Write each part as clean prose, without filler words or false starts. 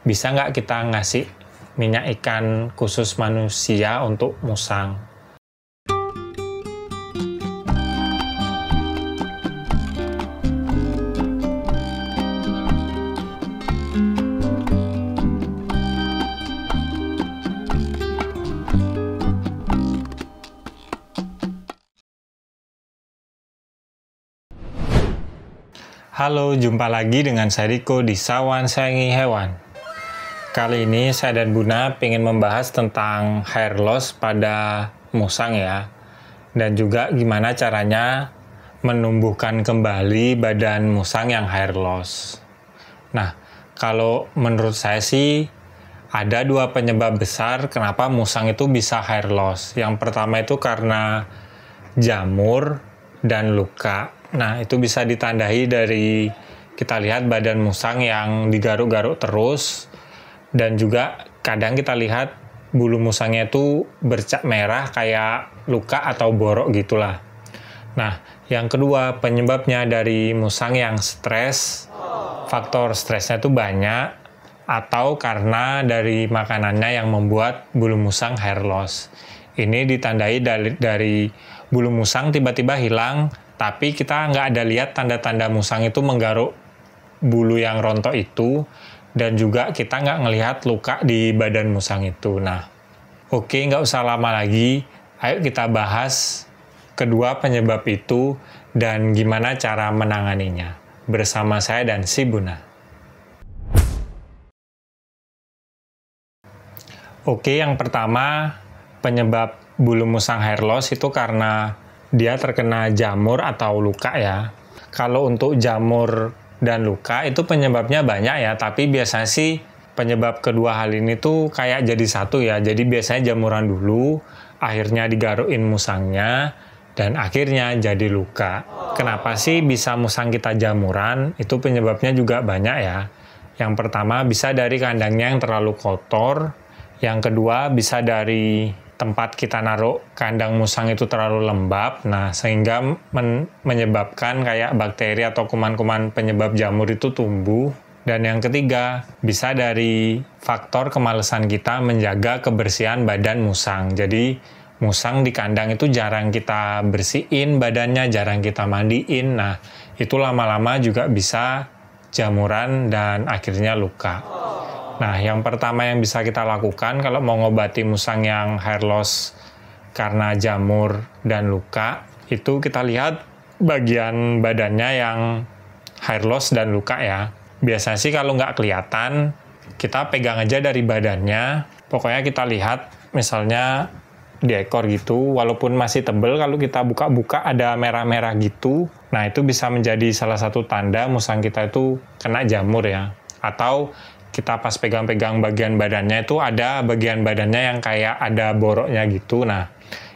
bisa nggak kita ngasih minyak ikan khusus manusia untuk musang? Halo, jumpa lagi dengan saya Riko di Sawan Sayangi Hewan. Kali ini saya dan Buna ingin membahas tentang hair loss pada musang ya. Dan juga gimana caranya menumbuhkan kembali badan musang yang hair loss. Nah, kalau menurut saya sih ada dua penyebab besar kenapa musang itu bisa hair loss. Yang pertama itu karena jamur dan luka. Nah, itu bisa ditandai dari kita lihat badan musang yang digaruk-garuk terus, dan juga kadang kita lihat bulu musangnya itu bercak merah kayak luka atau borok gitulah. Nah, yang kedua penyebabnya dari musang yang stres, faktor stresnya itu banyak, atau karena dari makanannya yang membuat bulu musang hair loss. Ini ditandai dari bulu musang tiba-tiba hilang, tapi kita nggak ada lihat tanda-tanda musang itu menggaruk bulu yang rontok itu, dan juga kita nggak ngelihat luka di badan musang itu. Nah, oke, nggak usah lama lagi, ayo kita bahas kedua penyebab itu dan gimana cara menanganinya. Bersama saya dan si Buna. Oke, yang pertama, penyebab bulu musang hair loss itu karena dia terkena jamur atau luka ya. Kalau untuk jamur dan luka itu penyebabnya banyak ya, tapi biasanya sih penyebab kedua hal ini tuh kayak jadi satu ya. Jadi biasanya jamuran dulu, akhirnya digarukin musangnya, dan akhirnya jadi luka. Kenapa sih bisa musang kita jamuran? Itu penyebabnya juga banyak ya. Yang pertama bisa dari kandangnya yang terlalu kotor. Yang kedua bisa dari tempat kita naruh kandang musang itu terlalu lembab, nah sehingga menyebabkan kayak bakteri atau kuman-kuman penyebab jamur itu tumbuh. Dan yang ketiga, bisa dari faktor kemalasan kita menjaga kebersihan badan musang. Jadi musang di kandang itu jarang kita bersihin badannya, jarang kita mandiin, nah itu lama-lama juga bisa jamuran dan akhirnya luka. Nah, yang pertama yang bisa kita lakukan kalau mau ngobati musang yang hair loss karena jamur dan luka, itu kita lihat bagian badannya yang hair loss dan luka ya. Biasanya sih kalau nggak kelihatan, kita pegang aja dari badannya, pokoknya kita lihat misalnya di ekor gitu, walaupun masih tebel, kalau kita buka-buka ada merah-merah gitu, nah itu bisa menjadi salah satu tanda musang kita itu kena jamur ya. Atau kita pas pegang-pegang bagian badannya itu ada bagian badannya yang kayak ada boroknya gitu. Nah,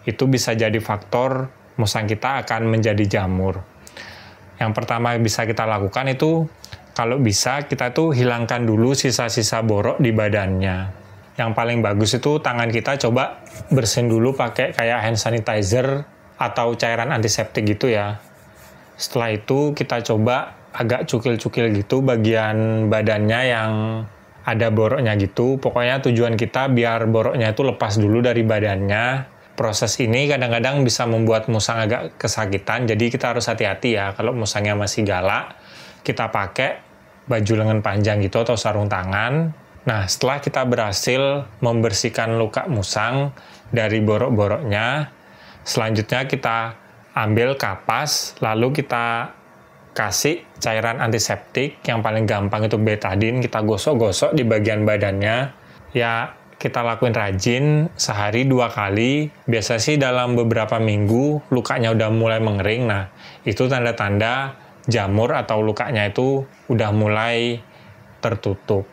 itu bisa jadi faktor musang kita akan menjadi jamur. Yang pertama yang bisa kita lakukan itu, kalau bisa kita tuh hilangkan dulu sisa-sisa borok di badannya. Yang paling bagus itu tangan kita coba bersihin dulu pakai kayak hand sanitizer atau cairan antiseptik gitu ya. Setelah itu kita coba agak cukil-cukil gitu bagian badannya yang ada boroknya gitu. Pokoknya tujuan kita biar boroknya itu lepas dulu dari badannya. Proses ini kadang-kadang bisa membuat musang agak kesakitan, jadi kita harus hati-hati ya. Kalau musangnya masih galak, kita pakai baju lengan panjang gitu atau sarung tangan. Nah, setelah kita berhasil membersihkan luka musang dari borok-boroknya, selanjutnya kita ambil kapas, lalu kita kasih cairan antiseptik, yang paling gampang itu betadine, kita gosok-gosok di bagian badannya. Ya, kita lakuin rajin, sehari 2 kali. Biasa sih dalam beberapa minggu lukanya udah mulai mengering. Nah, itu tanda-tanda jamur atau lukanya itu udah mulai tertutup.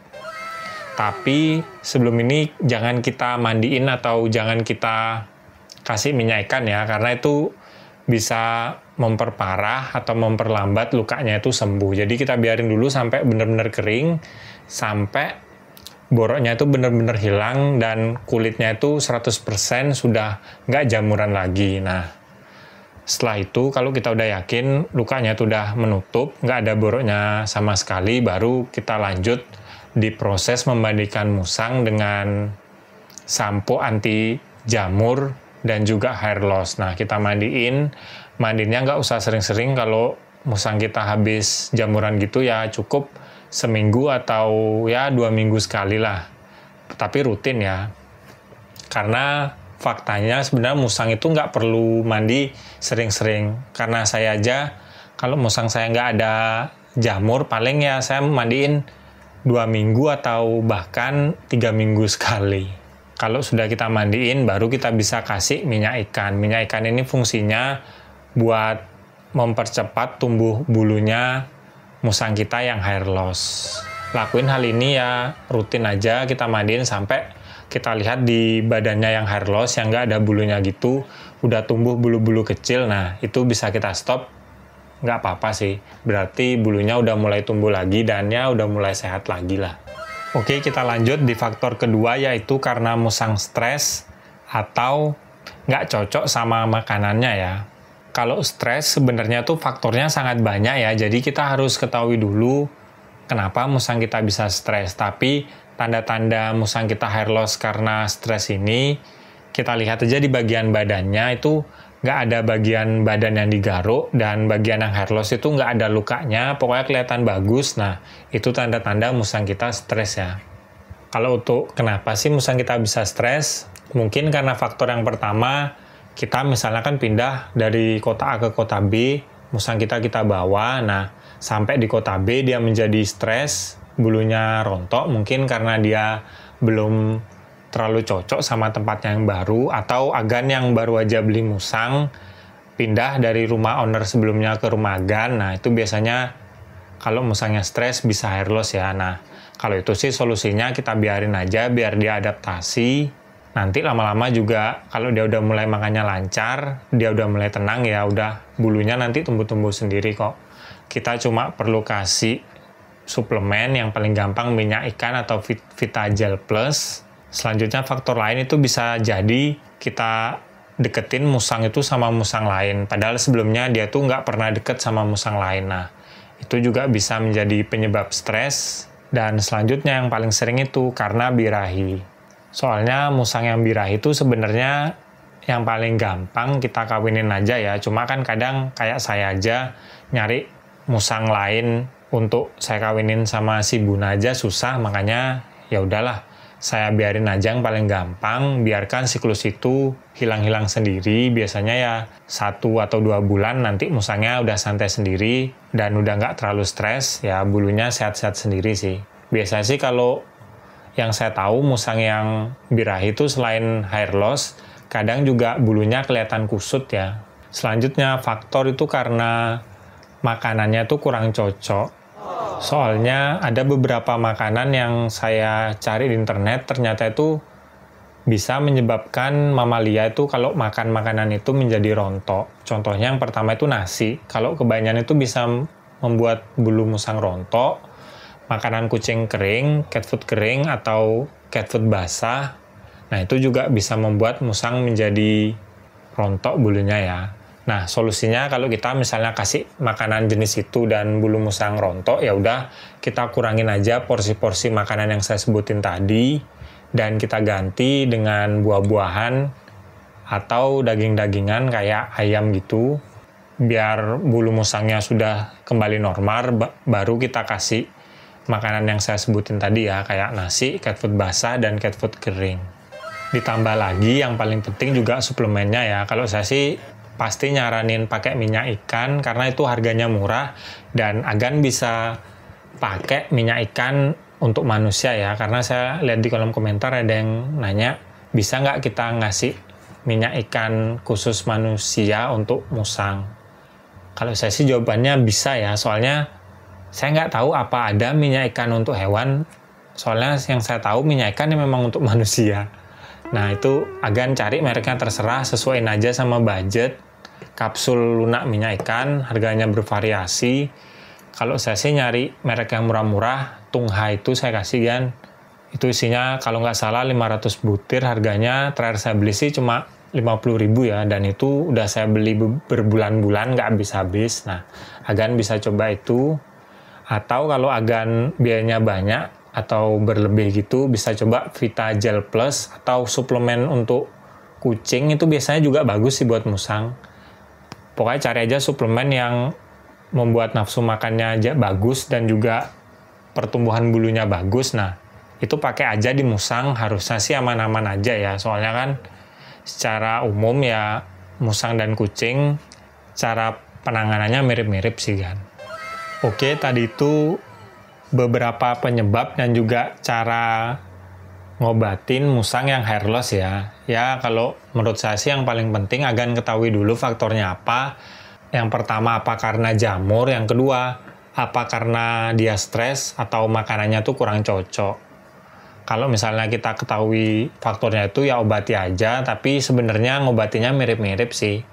Tapi sebelum ini jangan kita mandiin atau jangan kita kasih minyak ikan ya, karena itu bisa memperparah atau memperlambat lukanya itu sembuh. Jadi kita biarin dulu sampai benar-benar kering, sampai boroknya itu benar-benar hilang dan kulitnya itu 100% sudah nggak jamuran lagi. Nah, setelah itu kalau kita udah yakin lukanya itu udah menutup, nggak ada boroknya sama sekali, baru kita lanjut diproses memandikan musang dengan sampo anti jamur dan juga hair loss. Nah, kita mandinya nggak usah sering-sering. Kalau musang kita habis jamuran gitu ya cukup seminggu atau ya 2 minggu sekali lah. Tapi rutin ya. Karena faktanya sebenarnya musang itu nggak perlu mandi sering-sering. Karena saya aja, kalau musang saya nggak ada jamur, paling ya saya mandiin 2 minggu atau bahkan 3 minggu sekali. Kalau sudah kita mandiin, baru kita bisa kasih minyak ikan. Minyak ikan ini fungsinya buat mempercepat tumbuh bulunya musang kita yang hair loss. Lakuin hal ini ya rutin aja, kita mandiin sampai kita lihat di badannya yang hair loss, yang nggak ada bulunya gitu, udah tumbuh bulu-bulu kecil. Nah, itu bisa kita stop, nggak apa-apa sih. Berarti bulunya udah mulai tumbuh lagi dan ya udah mulai sehat lagi lah. Oke, kita lanjut di faktor kedua, yaitu karena musang stres atau nggak cocok sama makanannya ya. Kalau stres sebenarnya tuh faktornya sangat banyak ya, jadi kita harus ketahui dulu kenapa musang kita bisa stres. Tapi tanda-tanda musang kita hair loss karena stres ini, kita lihat aja di bagian badannya itu nggak ada bagian badan yang digaruk, dan bagian yang hair loss itu nggak ada lukanya, pokoknya kelihatan bagus. Nah, itu tanda-tanda musang kita stres ya. Kalau untuk kenapa sih musang kita bisa stres? Mungkin karena faktor yang pertama, kita misalnya kan pindah dari kota A ke kota B, musang kita bawa, nah sampai di kota B dia menjadi stres, bulunya rontok, mungkin karena dia belum terlalu cocok sama tempat yang baru, atau agan yang baru aja beli musang pindah dari rumah owner sebelumnya ke rumah agan. Nah, itu biasanya kalau musangnya stres bisa hair loss ya. Nah, kalau itu sih solusinya kita biarin aja biar dia adaptasi. Nanti lama-lama juga kalau dia udah mulai makannya lancar, dia udah mulai tenang ya, udah bulunya nanti tumbuh-tumbuh sendiri kok. Kita cuma perlu kasih suplemen, yang paling gampang minyak ikan atau Vitagel Plus. Selanjutnya faktor lain itu bisa jadi kita deketin musang itu sama musang lain, padahal sebelumnya dia tuh nggak pernah deket sama musang lain. Nah, itu juga bisa menjadi penyebab stres. Dan selanjutnya yang paling sering itu karena birahi. Soalnya musang yang birahi itu sebenarnya yang paling gampang kita kawinin aja ya, cuma kan kadang kayak saya aja nyari musang lain untuk saya kawinin sama si Buna aja susah, makanya ya udahlah, saya biarin aja yang paling gampang, biarkan siklus itu hilang-hilang sendiri. Biasanya ya 1 atau 2 bulan nanti musangnya udah santai sendiri dan udah nggak terlalu stres, ya bulunya sehat-sehat sendiri sih. Biasanya sih kalau yang saya tahu musang yang birahi itu selain hair loss, kadang juga bulunya kelihatan kusut ya. Selanjutnya faktor itu karena makanannya tuh kurang cocok. Soalnya ada beberapa makanan yang saya cari di internet, ternyata itu bisa menyebabkan mamalia itu kalau makan makanan itu menjadi rontok. Contohnya yang pertama itu nasi. Kalau kebanyakan itu bisa membuat bulu musang rontok. Makanan kucing kering, cat food kering, atau cat food basah. Nah, itu juga bisa membuat musang menjadi rontok bulunya ya. Nah, solusinya kalau kita misalnya kasih makanan jenis itu dan bulu musang rontok, ya udah kita kurangin aja porsi-porsi makanan yang saya sebutin tadi, dan kita ganti dengan buah-buahan atau daging-dagingan kayak ayam gitu. Biar bulu musangnya sudah kembali normal, baru kita kasih makanan yang saya sebutin tadi ya, kayak nasi, cat food basah, dan cat food kering. Ditambah lagi yang paling penting juga suplemennya ya. Kalau saya sih pasti nyaranin pakai minyak ikan karena itu harganya murah, dan agan bisa pakai minyak ikan untuk manusia ya, karena saya lihat di kolom komentar ada yang nanya bisa nggak kita ngasih minyak ikan khusus manusia untuk musang. Kalau saya sih jawabannya bisa ya, soalnya saya nggak tahu apa ada minyak ikan untuk hewan, soalnya yang saya tahu minyak ikan yang memang untuk manusia. Nah, itu agan cari mereknya terserah, sesuaiin aja sama budget. Kapsul lunak minyak ikan, harganya bervariasi. Kalau saya sih nyari merek yang murah-murah, Tungha itu saya kasih kan. Itu isinya kalau nggak salah 500 butir, harganya terakhir saya beli sih cuma 50.000 ya, dan itu udah saya beli berbulan-bulan nggak habis-habis. Nah, agan bisa coba itu. Atau kalau agan biayanya banyak, atau berlebih gitu, bisa coba Vita Gel Plus atau suplemen untuk kucing itu biasanya juga bagus sih buat musang. Pokoknya cari aja suplemen yang membuat nafsu makannya aja bagus dan juga pertumbuhan bulunya bagus. Nah, itu pakai aja di musang, harusnya sih aman-aman aja ya. Soalnya kan secara umum ya musang dan kucing cara penanganannya mirip-mirip sih kan. Oke, tadi itu beberapa penyebab dan juga cara ngobatin musang yang hair loss ya. Ya, kalau menurut saya sih yang paling penting agan ketahui dulu faktornya apa. Yang pertama, apa karena jamur. Yang kedua, apa karena dia stres atau makanannya tuh kurang cocok. Kalau misalnya kita ketahui faktornya itu ya obati aja, tapi sebenarnya ngobatinya mirip-mirip sih.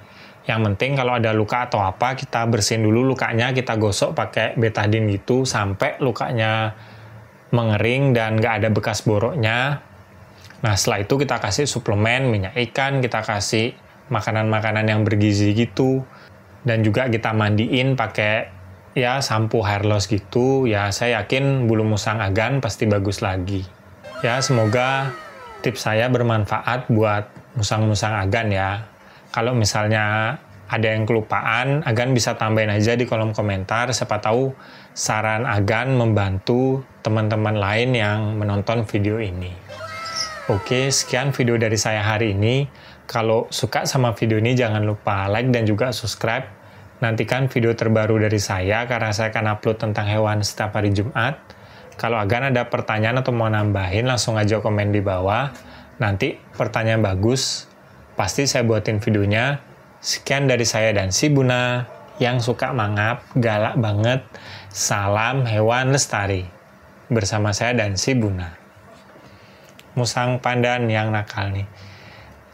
Yang penting kalau ada luka atau apa, kita bersihin dulu lukanya, kita gosok pakai betadine gitu sampai lukanya mengering dan nggak ada bekas boroknya. Nah, setelah itu kita kasih suplemen, minyak ikan, kita kasih makanan-makanan yang bergizi gitu. Dan juga kita mandiin pakai ya sampo hair loss gitu. Ya, saya yakin bulu musang agan pasti bagus lagi. Ya, semoga tips saya bermanfaat buat musang-musang agan ya. Kalau misalnya ada yang kelupaan, agan bisa tambahin aja di kolom komentar. Siapa tahu saran agan membantu teman-teman lain yang menonton video ini. Oke, sekian video dari saya hari ini. Kalau suka sama video ini jangan lupa like dan juga subscribe. Nantikan video terbaru dari saya karena saya akan upload tentang hewan setiap hari Jumat. Kalau agan ada pertanyaan atau mau nambahin langsung aja komen di bawah. Nanti pertanyaan bagus, pasti saya buatin videonya. Sekian dari saya dan si Buna yang suka mangap, galak banget. Salam hewan lestari. Bersama saya dan si Buna. Musang pandan yang nakal nih.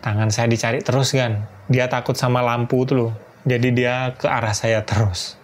Tangan saya dicari terus kan. Dia takut sama lampu tuh loh. Jadi dia ke arah saya terus.